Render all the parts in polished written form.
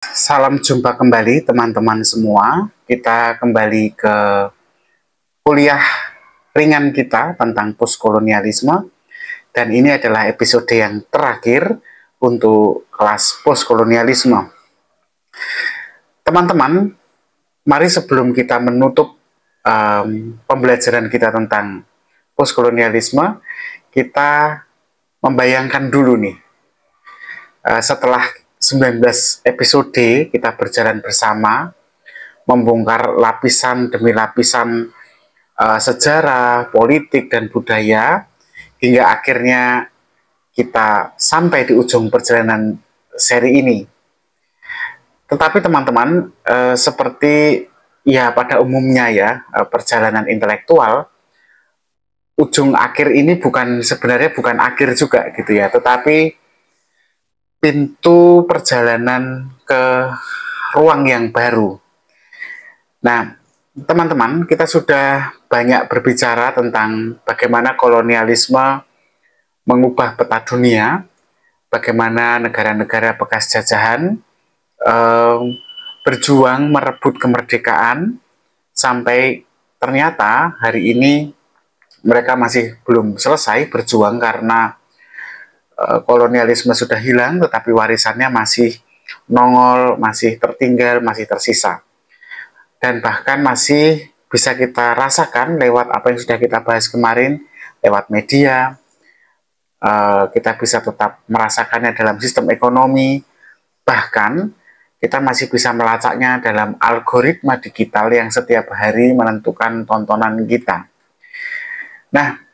Salam jumpa kembali teman-teman semua. Kita kembali ke kuliah ringan kita tentang postkolonialisme. Dan ini adalah episode yang terakhir untuk kelas postkolonialisme. Teman-teman, mari sebelum kita menutup pembelajaran kita tentang postkolonialisme, kita membayangkan dulu nih, setelah 19 episode kita berjalan bersama, membongkar lapisan demi lapisan sejarah, politik, dan budaya, hingga akhirnya kita sampai di ujung perjalanan seri ini. Tetapi teman-teman, seperti ya pada umumnya ya, perjalanan intelektual, ujung akhir ini sebenarnya bukan akhir juga gitu ya, tetapi pintu perjalanan ke ruang yang baru. Nah, teman-teman, kita sudah banyak berbicara tentang bagaimana kolonialisme mengubah peta dunia, bagaimana negara-negara bekas jajahan berjuang merebut kemerdekaan, sampai ternyata hari ini mereka masih belum selesai berjuang karena kolonialisme sudah hilang, tetapi warisannya masih nongol, masih tertinggal, masih tersisa. Dan bahkan masih bisa kita rasakan lewat apa yang sudah kita bahas kemarin, lewat media, kita bisa tetap merasakannya dalam sistem ekonomi, bahkan kita masih bisa melacaknya dalam algoritma digital yang setiap hari menentukan tontonan kita. Nah,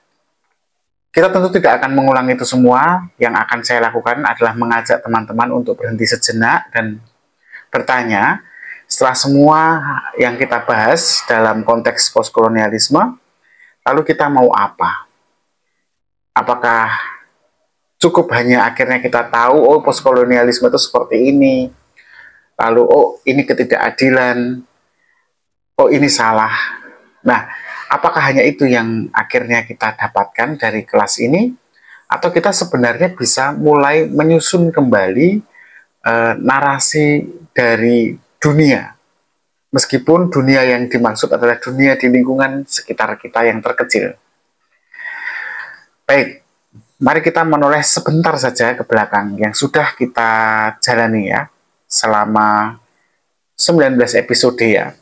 kita tentu tidak akan mengulang itu semua. Yang akan saya lakukan adalah mengajak teman-teman untuk berhenti sejenak dan bertanya, setelah semua yang kita bahas dalam konteks postkolonialisme, lalu kita mau apa? Apakah cukup hanya akhirnya kita tahu, oh postkolonialisme itu seperti ini, lalu oh ini ketidakadilan, oh ini salah. Nah, apakah hanya itu yang akhirnya kita dapatkan dari kelas ini? Atau kita sebenarnya bisa mulai menyusun kembali narasi dari dunia, meskipun dunia yang dimaksud adalah dunia di lingkungan sekitar kita yang terkecil. Baik, mari kita menoleh sebentar saja ke belakang yang sudah kita jalani ya, selama 19 episode ya.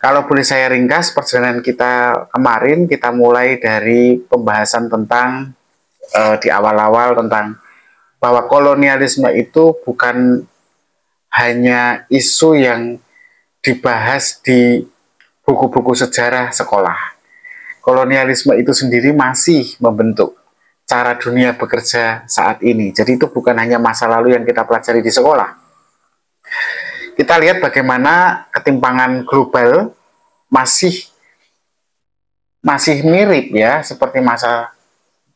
Kalau boleh saya ringkas perjalanan kita kemarin, kita mulai dari pembahasan tentang di awal-awal tentang bahwa kolonialisme itu bukan hanya isu yang dibahas di buku-buku sejarah sekolah. Kolonialisme itu sendiri masih membentuk cara dunia bekerja saat ini. Jadi itu bukan hanya masa lalu yang kita pelajari di sekolah. Kita lihat bagaimana ketimpangan global masih mirip ya seperti masa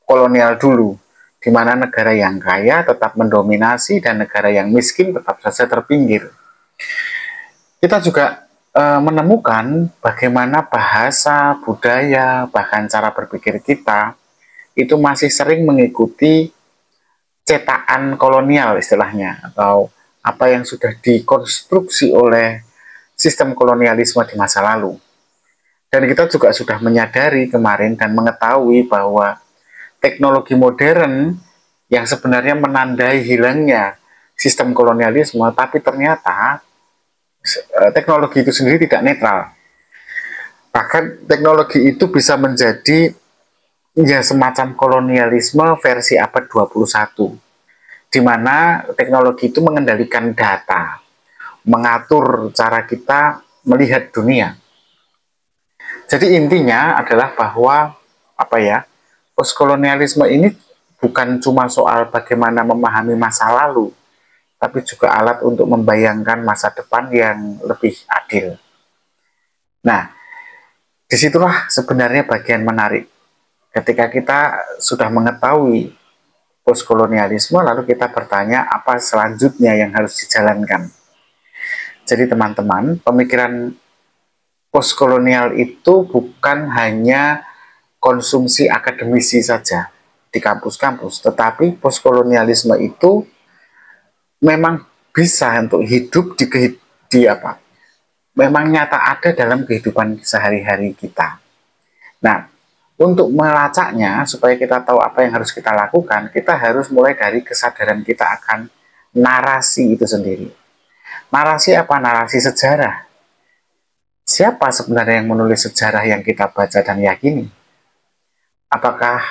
kolonial dulu, di mana negara yang kaya tetap mendominasi dan negara yang miskin tetap saja terpinggir. Kita juga menemukan bagaimana bahasa, budaya, bahkan cara berpikir kita itu masih sering mengikuti cetakan kolonial istilahnya, atau apa yang sudah dikonstruksi oleh sistem kolonialisme di masa lalu. Dan kita juga sudah menyadari kemarin dan mengetahui bahwa teknologi modern yang sebenarnya menandai hilangnya sistem kolonialisme, tapi ternyata teknologi itu sendiri tidak netral. Bahkan teknologi itu bisa menjadi ya semacam kolonialisme versi abad 21, di mana teknologi itu mengendalikan data, mengatur cara kita melihat dunia. Jadi intinya adalah bahwa postkolonialisme ini bukan cuma soal bagaimana memahami masa lalu, tapi juga alat untuk membayangkan masa depan yang lebih adil. Nah, disitulah sebenarnya bagian menarik. Ketika kita sudah mengetahui postkolonialisme, lalu kita bertanya apa selanjutnya yang harus dijalankan. Jadi teman-teman, pemikiran postkolonial itu bukan hanya konsumsi akademisi saja di kampus-kampus, tetapi postkolonialisme itu memang bisa untuk hidup di apa, memang nyata ada dalam kehidupan sehari-hari kita. Nah, untuk melacaknya supaya kita tahu apa yang harus kita lakukan, kita harus mulai dari kesadaran kita akan narasi itu sendiri. Narasi apa? Narasi sejarah. Siapa sebenarnya yang menulis sejarah yang kita baca dan yakini? Apakah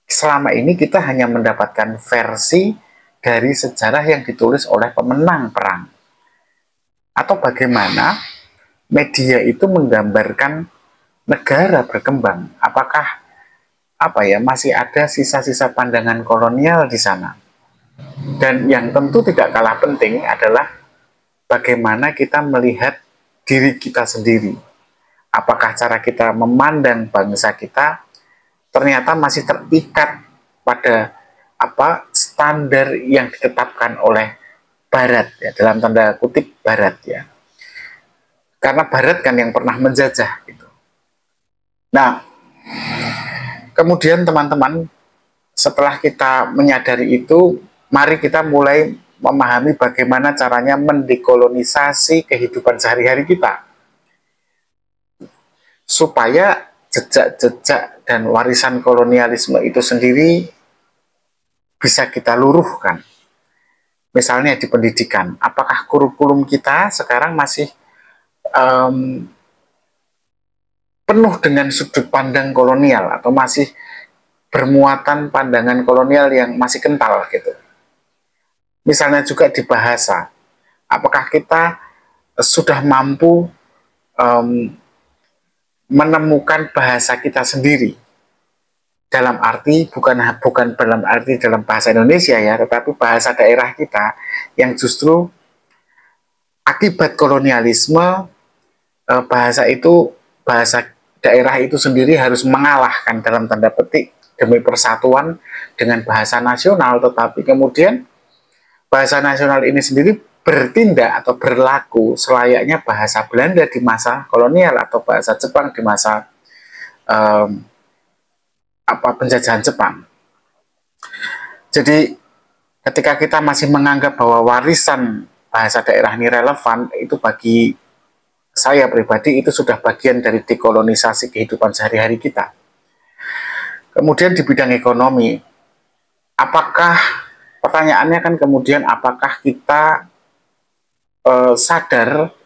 selama ini kita hanya mendapatkan versi dari sejarah yang ditulis oleh pemenang perang? Atau bagaimana media itu menggambarkan negara berkembang? Apakah masih ada sisa-sisa pandangan kolonial di sana? Dan yang tentu tidak kalah penting adalah bagaimana kita melihat diri kita sendiri. Apakah cara kita memandang bangsa kita ternyata masih terikat pada standar yang ditetapkan oleh Barat, ya, dalam tanda kutip Barat, ya. Karena Barat kan yang pernah menjajah gitu. Nah, kemudian teman-teman, setelah kita menyadari itu, mari kita mulai memahami bagaimana caranya mendekolonisasi kehidupan sehari-hari kita. Supaya jejak-jejak dan warisan kolonialisme itu sendiri bisa kita luruhkan. Misalnya di pendidikan, apakah kurikulum kita sekarang masih penuh dengan sudut pandang kolonial atau masih bermuatan pandangan kolonial yang masih kental gitu. Misalnya juga di bahasa, apakah kita sudah mampu menemukan bahasa kita sendiri, dalam arti bukan dalam arti dalam bahasa Indonesia ya, tetapi bahasa daerah kita yang justru akibat kolonialisme bahasa daerah itu sendiri harus mengalahkan dalam tanda petik demi persatuan dengan bahasa nasional, tetapi kemudian bahasa nasional ini sendiri bertindak atau berlaku selayaknya bahasa Belanda di masa kolonial atau bahasa Jepang di masa penjajahan Jepang. Jadi ketika kita masih menganggap bahwa warisan bahasa daerah ini relevan, itu bagi saya pribadi itu sudah bagian dari dekolonisasi kehidupan sehari-hari kita. Kemudian di bidang ekonomi, pertanyaannya kan kemudian apakah kita sadar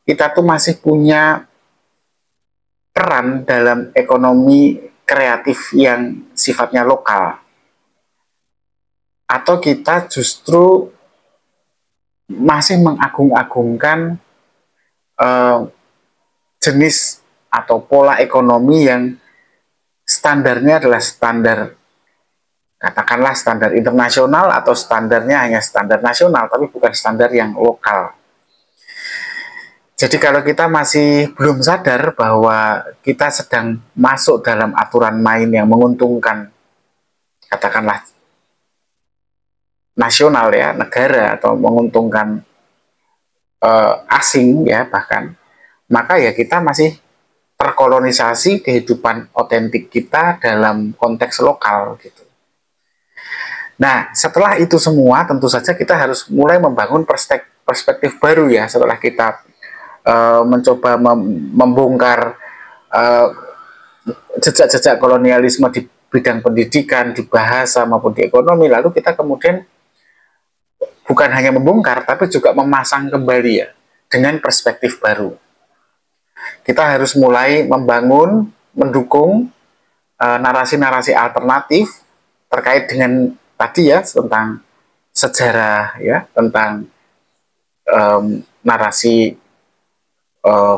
kita tuh masih punya peran dalam ekonomi kreatif yang sifatnya lokal, atau kita justru masih mengagung-agungkan jenis atau pola ekonomi yang standarnya adalah katakanlah standar internasional, atau standarnya hanya standar nasional tapi bukan standar yang lokal. Jadi kalau kita masih belum sadar bahwa kita sedang masuk dalam aturan main yang menguntungkan, katakanlah nasional ya, negara, atau menguntungkan asing ya bahkan, maka ya kita masih terkolonisasi kehidupan otentik kita dalam konteks lokal gitu. Nah, setelah itu semua tentu saja kita harus mulai membangun perspektif baru ya, setelah kita mencoba membongkar jejak-jejak kolonialisme di bidang pendidikan, di bahasa maupun di ekonomi, lalu kita kemudian bukan hanya membongkar tapi juga memasang kembali ya dengan perspektif baru. Kita harus mulai membangun, mendukung narasi-narasi alternatif terkait dengan tadi ya, tentang sejarah ya, tentang narasi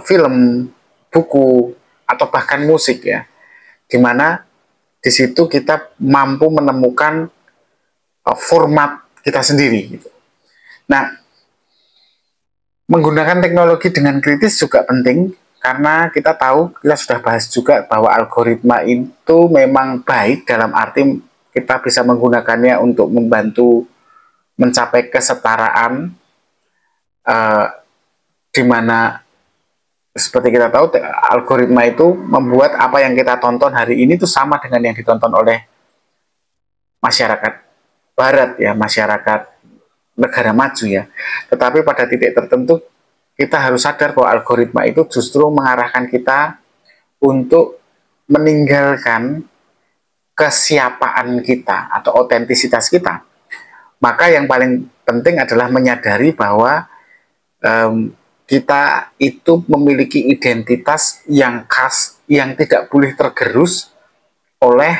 film, buku, atau bahkan musik ya, dimana di situ kita mampu menemukan format kita sendiri gitu. Nah, menggunakan teknologi dengan kritis juga penting, karena kita tahu, kita sudah bahas juga bahwa algoritma itu memang baik dalam arti kita bisa menggunakannya untuk membantu mencapai kesetaraan, di mana seperti kita tahu algoritma itu membuat apa yang kita tonton hari ini itu sama dengan yang ditonton oleh masyarakat Barat ya, masyarakat negara maju ya. Tetapi pada titik tertentu kita harus sadar bahwa algoritma itu justru mengarahkan kita untuk meninggalkan kesiapaan kita atau otentisitas kita. Maka yang paling penting adalah menyadari bahwa kita itu memiliki identitas yang khas, yang tidak boleh tergerus oleh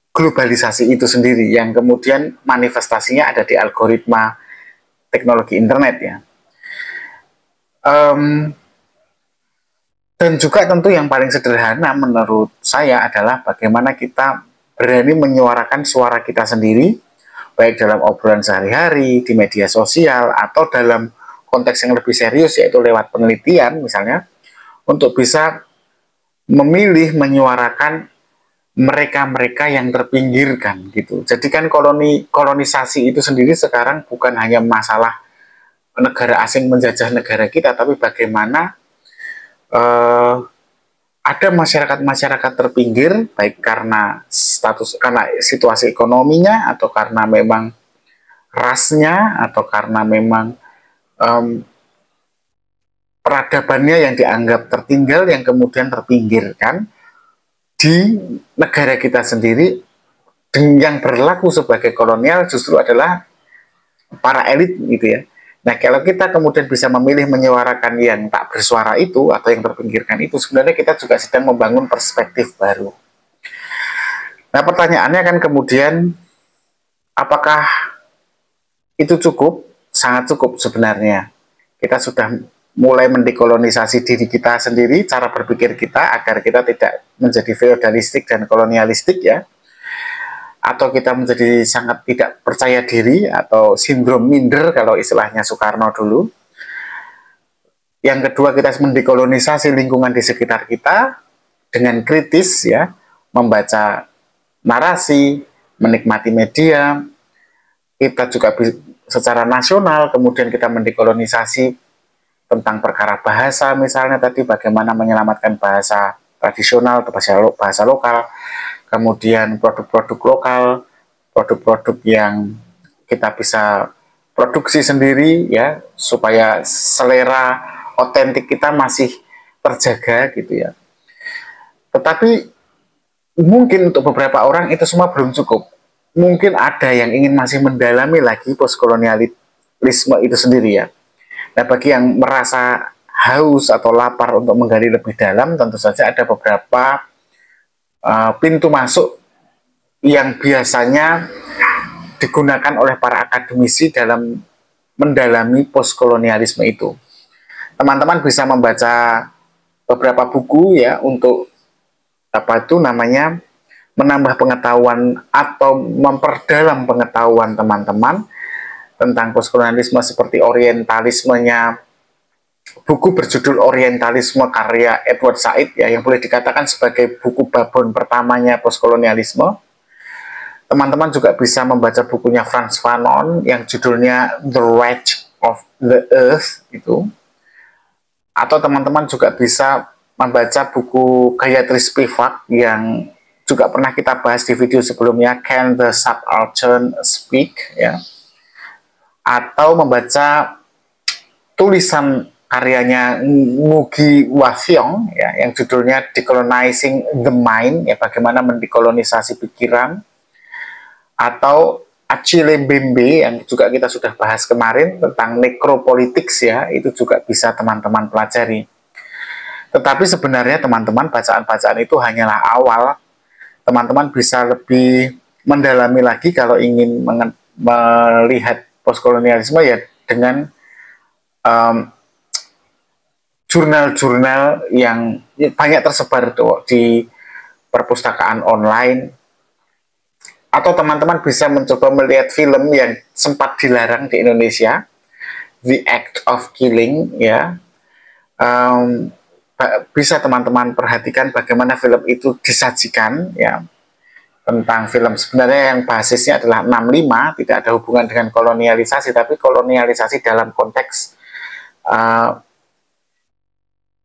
globalisasi itu sendiri, yang kemudian manifestasinya ada di algoritma teknologi internet ya. Dan juga tentu yang paling sederhana menurut saya adalah bagaimana kita berani menyuarakan suara kita sendiri, baik dalam obrolan sehari-hari, di media sosial, atau dalam konteks yang lebih serius yaitu lewat penelitian misalnya, untuk bisa memilih menyuarakan mereka-mereka yang terpinggirkan gitu. Jadi kan kolonisasi itu sendiri sekarang bukan hanya masalah negara asing menjajah negara kita, tapi bagaimana ada masyarakat-masyarakat terpinggir, baik karena situasi ekonominya, atau karena memang rasnya, atau karena memang peradabannya yang dianggap tertinggal, yang kemudian terpinggirkan di negara kita sendiri. Yang berlaku sebagai kolonial justru adalah para elit gitu ya. Nah, kalau kita kemudian bisa memilih menyuarakan yang tak bersuara itu atau yang terpinggirkan itu, sebenarnya kita juga sedang membangun perspektif baru. Nah, pertanyaannya kan kemudian, apakah itu cukup? Sangat cukup sebenarnya. Kita sudah mulai mendekolonisasi diri kita sendiri, cara berpikir kita, agar kita tidak menjadi feodalistik dan kolonialistik ya, atau kita menjadi sangat tidak percaya diri atau sindrom minder kalau istilahnya Soekarno dulu. Yang kedua, kita mendekolonisasi lingkungan di sekitar kita dengan kritis ya, membaca narasi, menikmati media. Kita juga secara nasional kemudian kita mendekolonisasi tentang perkara bahasa, misalnya tadi bagaimana menyelamatkan bahasa tradisional, bahasa lokal, kemudian produk-produk lokal, produk-produk yang kita bisa produksi sendiri ya, supaya selera otentik kita masih terjaga gitu ya. Tetapi mungkin untuk beberapa orang itu semua belum cukup. Mungkin ada yang ingin masih mendalami lagi postkolonialisme itu sendiri ya. Nah, bagi yang merasa haus atau lapar untuk menggali lebih dalam, tentu saja ada beberapa pintu masuk yang biasanya digunakan oleh para akademisi dalam mendalami postkolonialisme itu. Teman-teman bisa membaca beberapa buku ya untuk menambah pengetahuan atau memperdalam pengetahuan teman-teman tentang postkolonialisme, seperti orientalismenya, buku berjudul Orientalisme karya Edward Said ya, yang boleh dikatakan sebagai buku babon pertamanya postkolonialisme. Teman-teman juga bisa membaca bukunya Frantz Fanon yang judulnya The Wreck of the Earth gitu. Atau teman-teman juga bisa membaca buku Gayatri Spivak yang juga pernah kita bahas di video sebelumnya, Can the Subaltern Speak ya. Atau membaca tulisan karyanya Ngugi wa Thiong ya, yang judulnya Decolonizing the Mind ya, bagaimana mendekolonisasi pikiran. Atau Achille Mbembe yang juga kita sudah bahas kemarin tentang necropolitics ya, itu juga bisa teman-teman pelajari. Tetapi sebenarnya teman-teman, bacaan-bacaan itu hanyalah awal. Teman-teman bisa lebih mendalami lagi kalau ingin melihat postkolonialisme ya, dengan jurnal-jurnal yang banyak tersebar tuh di perpustakaan online. Atau teman-teman bisa mencoba melihat film yang sempat dilarang di Indonesia, The Act of Killing ya. Bisa teman-teman perhatikan bagaimana film itu disajikan ya, tentang film sebenarnya yang basisnya adalah 65, tidak ada hubungan dengan kolonialisasi, tapi kolonialisasi dalam konteks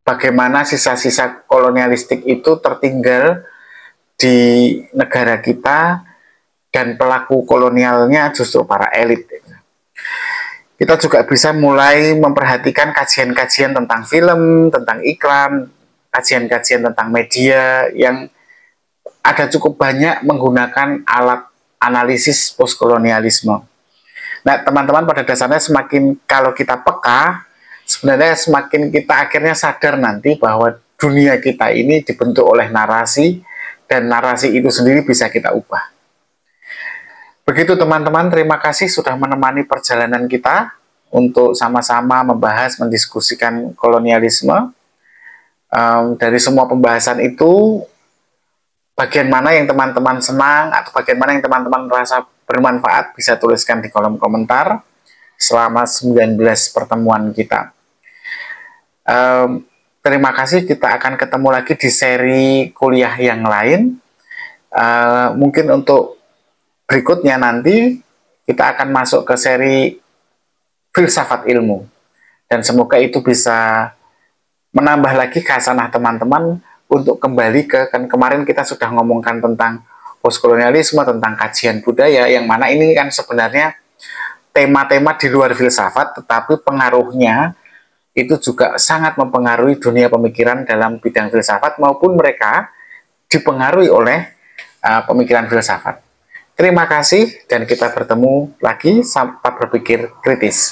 bagaimana sisa-sisa kolonialistik itu tertinggal di negara kita, dan pelaku kolonialnya justru para elit. Kita juga bisa mulai memperhatikan kajian-kajian tentang film, tentang iklan, kajian-kajian tentang media yang ada cukup banyak menggunakan alat analisis postkolonialisme. Nah, teman-teman, pada dasarnya semakin kalau kita peka, sebenarnya semakin kita akhirnya sadar nanti bahwa dunia kita ini dibentuk oleh narasi, dan narasi itu sendiri bisa kita ubah. Begitu teman-teman, terima kasih sudah menemani perjalanan kita untuk sama-sama membahas, mendiskusikan kolonialisme. Dari semua pembahasan itu, bagian mana yang teman-teman senang atau bagian mana yang teman-teman merasa bermanfaat bisa tuliskan di kolom komentar selama 19 pertemuan kita. Terima kasih, kita akan ketemu lagi di seri kuliah yang lain. Mungkin untuk berikutnya nanti kita akan masuk ke seri filsafat ilmu, dan semoga itu bisa menambah lagi khasanah teman-teman untuk kembali ke, kan kemarin kita sudah ngomongkan tentang postkolonialisme, tentang kajian budaya, yang mana ini kan sebenarnya tema-tema di luar filsafat, tetapi pengaruhnya itu juga sangat mempengaruhi dunia pemikiran dalam bidang filsafat, maupun mereka dipengaruhi oleh pemikiran filsafat. Terima kasih, dan kita bertemu lagi. Sampai berpikir kritis.